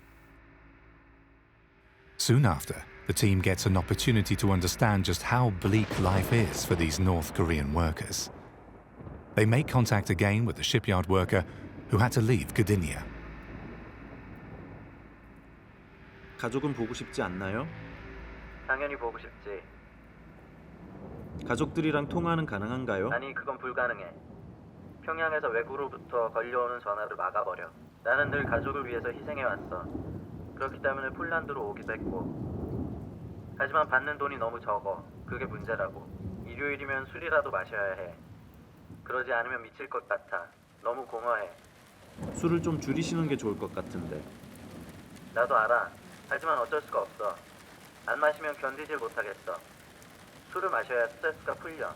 Soon after, the team gets an opportunity to understand just how bleak life is for these North Korean workers. They make contact again with the shipyard worker who had to leave Gdynia. 가족은 보고 싶지 않나요? 당연히 보고 싶지. 가족들이랑 통화는 가능한가요? 아니, 그건 불가능해. 평양에서 외국으로부터 걸려오는 전화를 막아버려. 나는 늘 가족을 위해서 희생해왔어. 그렇기 때문에 폴란드로 오기도 했고. 하지만 받는 돈이 너무 적어. 그게 문제라고. 일요일이면 술이라도 마셔야 해. 그러지 않으면 미칠 것 같아. 너무 공허해. 술을 좀 줄이시는 게 좋을 것 같은데. 나도 알아. 하지만 어쩔 수가 없어. 안 마시면 견디질 못하겠어. 술을 마셔야 스트레스가 풀려.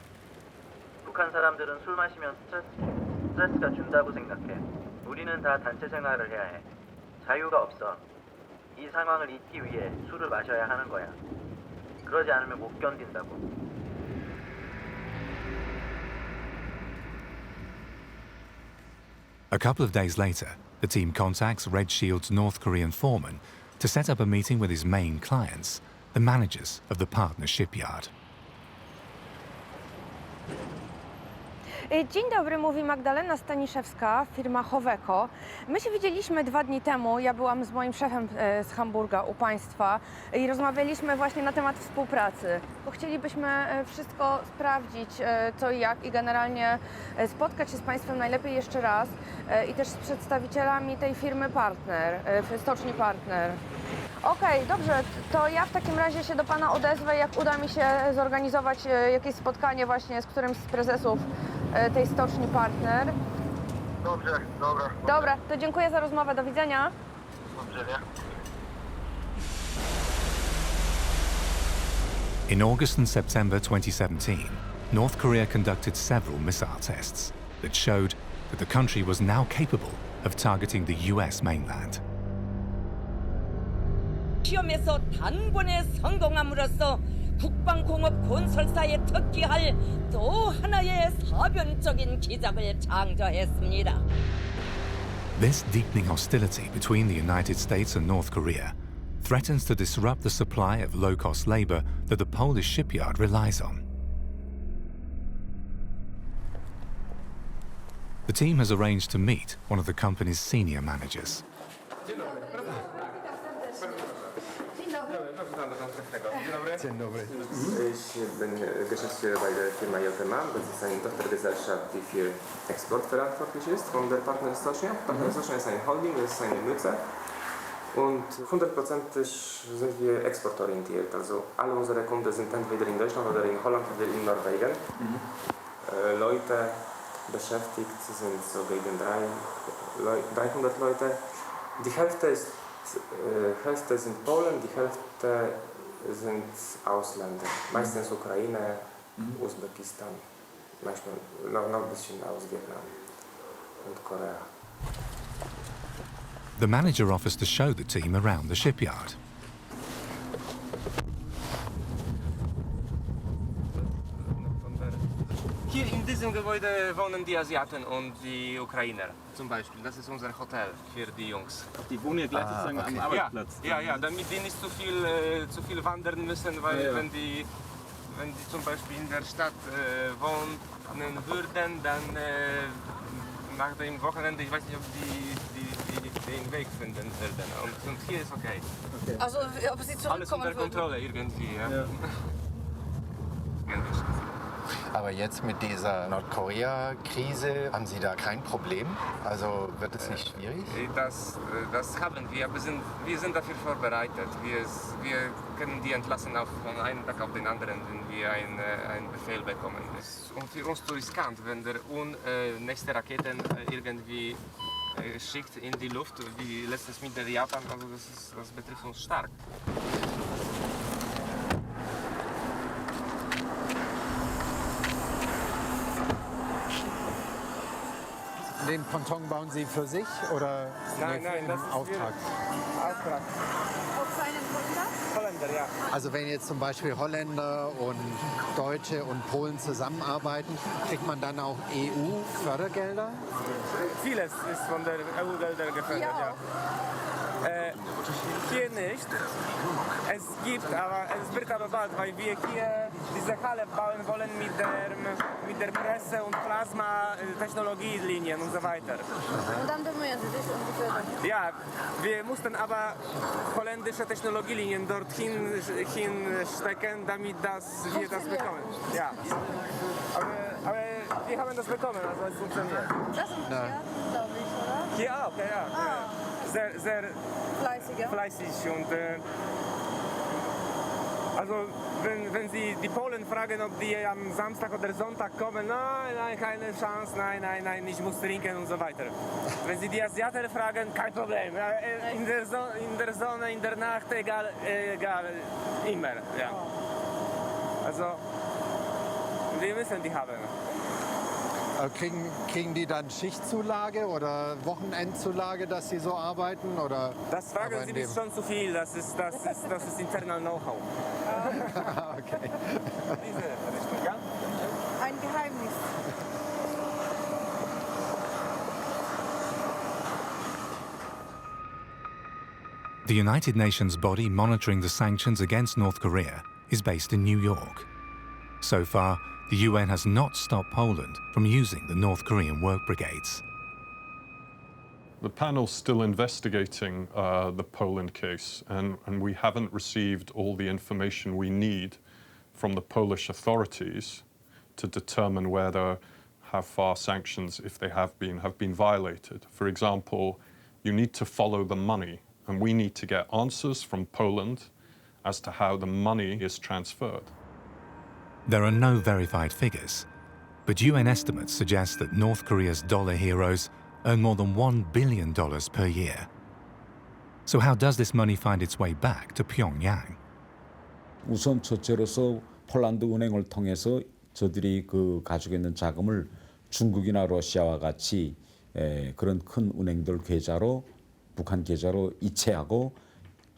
북한 사람들은 술 마시면 스트레스가 준다고 생각해. 우리는 다 단체 생활을 해야 해. 자유가 없어. 이 상황을 잊기 위해 술을 마셔야 하는 거야. 그러지 않으면 못 견딘다고. A couple of days later, the team contacts Red Shield's North Korean foreman to set up a meeting with his main clients, the managers of the partner shipyard. Dzień dobry, mówi Magdalena Staniszewska, firma Howeko. My się widzieliśmy 2 dni temu, ja byłam z moim szefem z Hamburga u Państwa i rozmawialiśmy właśnie na temat współpracy. Bo chcielibyśmy wszystko sprawdzić, co i jak i generalnie spotkać się z Państwem najlepiej jeszcze raz i też z przedstawicielami tej firmy Partner, stoczni Partner. Okej, dobrze, to ja w takim razie się do Pana odezwę, jak uda mi się zorganizować jakieś spotkanie właśnie z którymś z prezesów tej stoczni Partner. Dobrze, dobra. Dobra, to dziękuję za rozmowę, do widzenia. Dobrze, nie? In August and September 2017, North Korea conducted several missile tests that showed that the country was now capable of targeting the US mainland. 시험에서 단번에 성공함으로써 국방공업 건설사에 특기할 또 하나의 사변적인 기적을 창조했습니다. This deepening hostility between the United States and North Korea threatens to disrupt the supply of low-cost labor that the Polish shipyard relies on. The team has arranged to meet one of the company's senior managers. Dzień dobry. Ich bin Geschäftsführer bei der Firma JMA. Das ist eine Tochtergesellschaft, die für Export verantwortlich ist von der Partnerstocznia. Partnerstocznia ist eine Holding, das ist eine Mütze. Und 100% sind wir exportorientiert. Also alle unsere Kunden sind entweder in Deutschland oder in Holland oder in Norwegen. Leute beschäftigt sind so gegen 300 Leute. Die Hälfte sind Polen, die Hälfte sind Ausländer. Meistens Ukraine, Usbekistan, manchmal noch ein bisschen aus Vietnam und Korea. The manager offers to show the team around the shipyard. Hier in diesem Gebäude wohnen die Asiaten und die Ukrainer zum Beispiel. Das ist unser Hotel für die Jungs. Die wohnen ja gleich sozusagen am Arbeitsplatz. Ja, damit die nicht zu viel wandern müssen, weil wenn die zum Beispiel in der Stadt wohnen würden, dann nach dem Wochenende, ich weiß nicht, ob die den Weg finden würden. Und hier ist okay. Also, ob Sie zurückkommen Alles unter Kontrolle irgendwie, ja. Aber jetzt mit dieser Nordkorea-Krise haben Sie da kein Problem? Also wird es nicht schwierig? Das haben wir. Wir sind dafür vorbereitet. Wir können die entlassen von einem Tag auf den anderen, wenn wir einen Befehl bekommen. Und für uns zu riskant, wenn der nächste Raketen irgendwie schickt in die Luft, wie letztes mit der Japan. Also das betrifft uns stark. Den Ponton bauen Sie für sich oder Nein, das ist Auftrag? Auftrag. Holländer, ja. Also wenn jetzt zum Beispiel Holländer und Deutsche und Polen zusammenarbeiten, kriegt man dann auch EU-Fördergelder? Vieles ist von der EU-Gelder gefördert, ja. Hier nicht. Es wird aber bald, weil wir hier diese Halle bauen wollen mit der Presse- und Plasma-Technologielinien und so weiter. Und dann bemühen Sie sich um die Förderung. Ja, wir mussten aber holländische Technologielinien dorthin stecken, damit wir das bekommen. Ja. Aber wir haben das bekommen, also es funktioniert. Das funktioniert, glaube ich, oder? Hier auch, ja. Sehr fleißig und also wenn Sie die Polen fragen, ob die am Samstag oder Sonntag kommen, nein, keine Chance, nein, ich muss trinken und so weiter. Wenn Sie die Asiaten fragen, kein Problem, in der Sonne, in der Nacht, egal, immer, ja. Also wir müssen die haben. Kriegen die dann Schichtzulage oder Wochenendzulage, dass sie so arbeiten? Oder Das fragen Sie mich schon zu viel, das ist internal Know-how. Okay. Diese Richtung, ja? Ein Geheimnis. The United Nations body monitoring the sanctions against North Korea is based in New York. So far, the UN has not stopped Poland from using the North Korean work brigades. The panel's still investigating the Poland case, and we haven't received all the information we need from the Polish authorities to determine whether, how far sanctions, if they have been violated. For example, you need to follow the money, and we need to get answers from Poland as to how the money is transferred. There are no verified figures, but UN estimates suggest that North Korea's dollar heroes earn more than $1 billion per year. So how does this money find its way back to Pyongyang? 우선 첫째로서 폴란드 은행을 통해서 저들이 가지고 있는 자금을 중국이나 러시아와 같이 그런 큰 은행들 계좌로 북한 계좌로 이체하고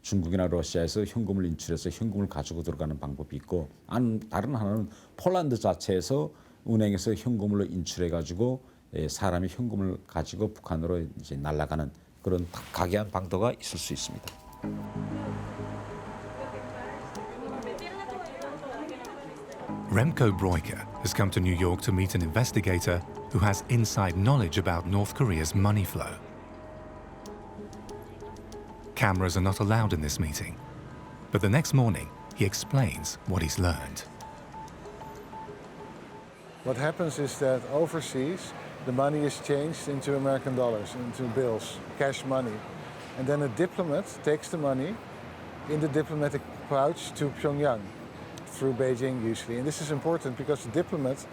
중국이나 러시아에서 현금을 인출해서 현금을 가지고 들어가는 방법이 있고 다른 하나는 폴란드 자체에서 은행에서 현금을 인출해 가지고 사람이 현금을 가지고 북한으로 이제 날아가는 그런 각양한 방도가 있을 수 있습니다. Remco Breuker has come to New York to meet an investigator who has inside knowledge about North Korea's money flow. Cameras are not allowed in this meeting, but the next morning he explains what he's learned. What happens is that overseas, the money is changed into American dollars, into bills, cash money. And then a diplomat takes the money in the diplomatic pouch to Pyongyang, through Beijing usually. And this is important because the diplomat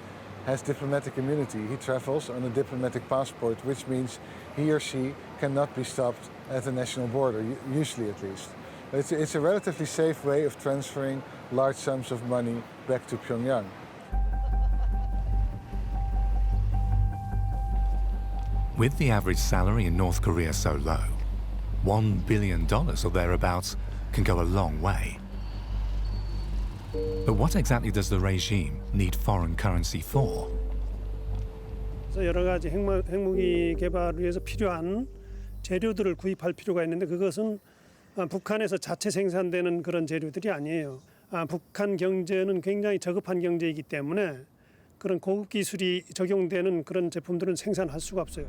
has diplomatic immunity. He travels on a diplomatic passport, which means he or she cannot be stopped at the national border, usually at least. It's a relatively safe way of transferring large sums of money back to Pyongyang. With the average salary in North Korea so low, $1 billion or thereabouts can go a long way. But what exactly does the regime need foreign currency for? 그래서 여러 가지 핵무기 개발을 위해서 필요한 재료들을 구입할 필요가 있는데 그것은 북한에서 자체 생산되는 그런 재료들이 아니에요. 북한 경제는 굉장히 저급한 경제이기 때문에 그런 고급 기술이 적용되는 그런 제품들은 생산할 수가 없어요.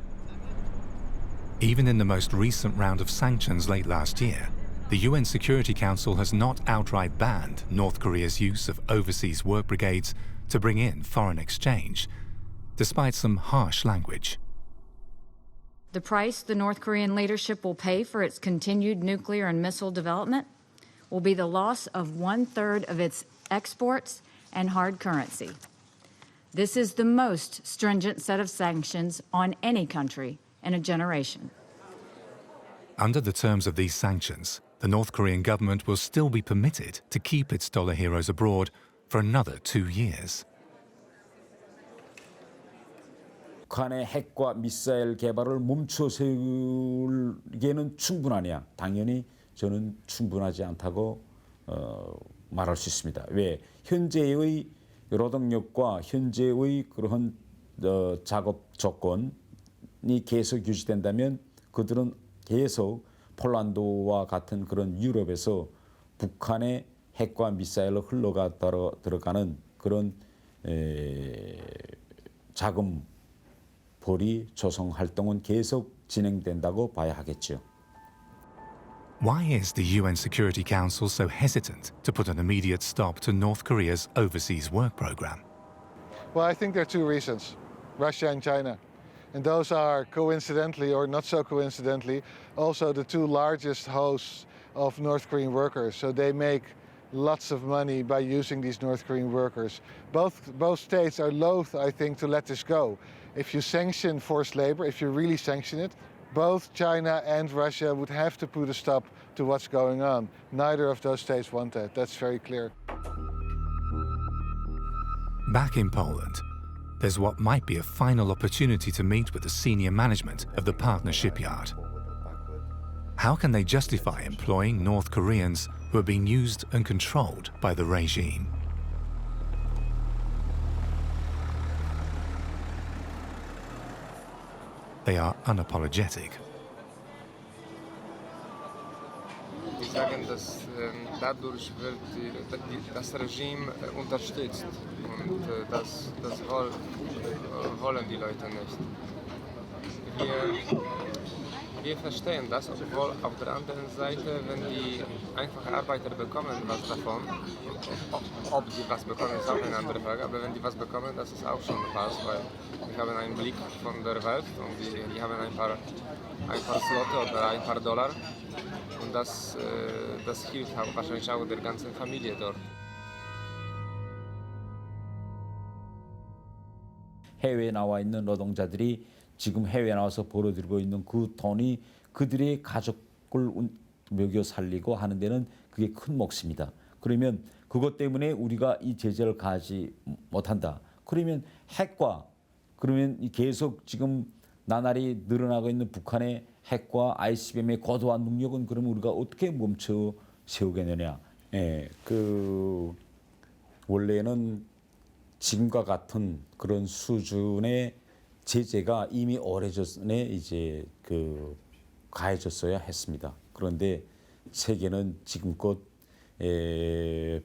Even in the most recent round of sanctions late last year, the UN Security Council has not outright banned North Korea's use of overseas work brigades to bring in foreign exchange, despite some harsh language. The price the North Korean leadership will pay for its continued nuclear and missile development will be the loss of 1/3 of its exports and hard currency. This is the most stringent set of sanctions on any country in a generation. Under the terms of these sanctions, the North Korean government will still be permitted to keep its dollar heroes abroad for another 2 years. 북한의 핵과 미사일 개발을 멈춰 세우기에는 충분하냐? 당연히 저는 충분하지 않다고 말할 수 있습니다. 왜? 현재의 노동력과 현재의 그런 작업 조건이 계속 유지된다면 그들은 계속 폴란드와 같은 그런 유럽에서 북한의 핵과 미사일로 흘러가 들어가는 그런 자금벌이 조성 활동은 계속 진행된다고 봐야 하겠죠. Why is the UN Security Council so hesitant to put an immediate stop to North Korea's overseas work program? Well, I think there are two reasons, Russia and China. And those are coincidentally, or not so coincidentally, also the two largest hosts of North Korean workers. So they make lots of money by using these North Korean workers. Both states are loath, I think, to let this go. If you sanction forced labor, if you really sanction it, both China and Russia would have to put a stop to what's going on. Neither of those states want that. That's very clear. Back in Poland, there's what might be a final opportunity to meet with the senior management of the partner shipyard. How can they justify employing North Koreans who are being used and controlled by the regime? They are unapologetic. Die sagen, dass dadurch wird das Regime unterstützt und das wollen die Leute nicht. Wir verstehen das, obwohl auf der anderen Seite, wenn die einfachen Arbeiter bekommen was davon, ob die was bekommen, ist auch eine andere Frage, aber wenn die was bekommen, das ist auch schon was, weil wir haben einen Blick von der Welt und die haben ein paar Slotte oder ein paar Dollar und das hilft wahrscheinlich auch der ganzen Familie dort. 해외에 나와 있는 노동자들이 지금 해외에 나와서 벌어들이고 있는 그 돈이 그들의 가족을 먹여 살리고 하는 데는 그게 큰 몫입니다. 그러면 그것 때문에 우리가 이 제재를 가지 못한다. 그러면 핵과 그러면 계속 지금 나날이 늘어나고 있는 북한의 핵과 ICBM의 고도한 능력은 그러면 우리가 어떻게 멈춰 세우겠느냐. 원래는 지금과 같은 그런 수준의 제재가 이미 오래전에 이제 가해졌어야 했습니다. 그런데 세계는 지금껏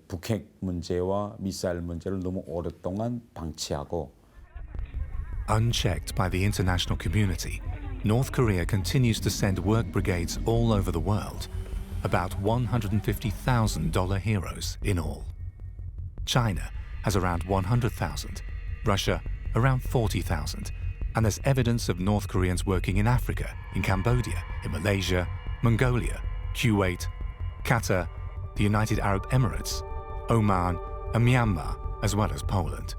북핵 문제와 미사일 문제를 너무 오랫동안 방치하고 Unchecked by the international community, North Korea continues to send work brigades all over the world, about $150,000 heroes in all. China has around 100,000, Russia around 40,000, and there's evidence of North Koreans working in Africa, in Cambodia, in Malaysia, Mongolia, Kuwait, Qatar, the United Arab Emirates, Oman, and Myanmar, as well as Poland.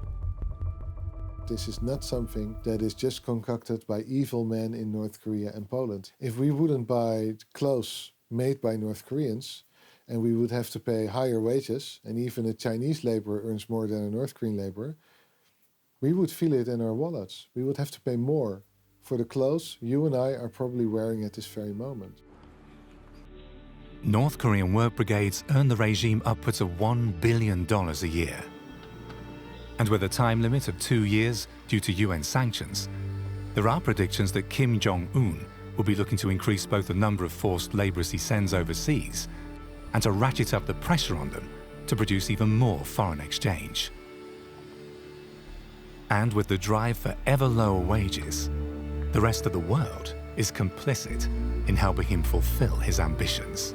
This is not something that is just concocted by evil men in North Korea and Poland. If we wouldn't buy clothes made by North Koreans, and we would have to pay higher wages, and even a Chinese laborer earns more than a North Korean laborer, we would feel it in our wallets. We would have to pay more for the clothes you and I are probably wearing at this very moment. North Korean work brigades earn the regime upwards of $1 billion a year. And with a time limit of 2 years due to UN sanctions, there are predictions that Kim Jong-un will be looking to increase both the number of forced laborers he sends overseas and to ratchet up the pressure on them to produce even more foreign exchange. And with the drive for ever lower wages, the rest of the world is complicit in helping him fulfill his ambitions.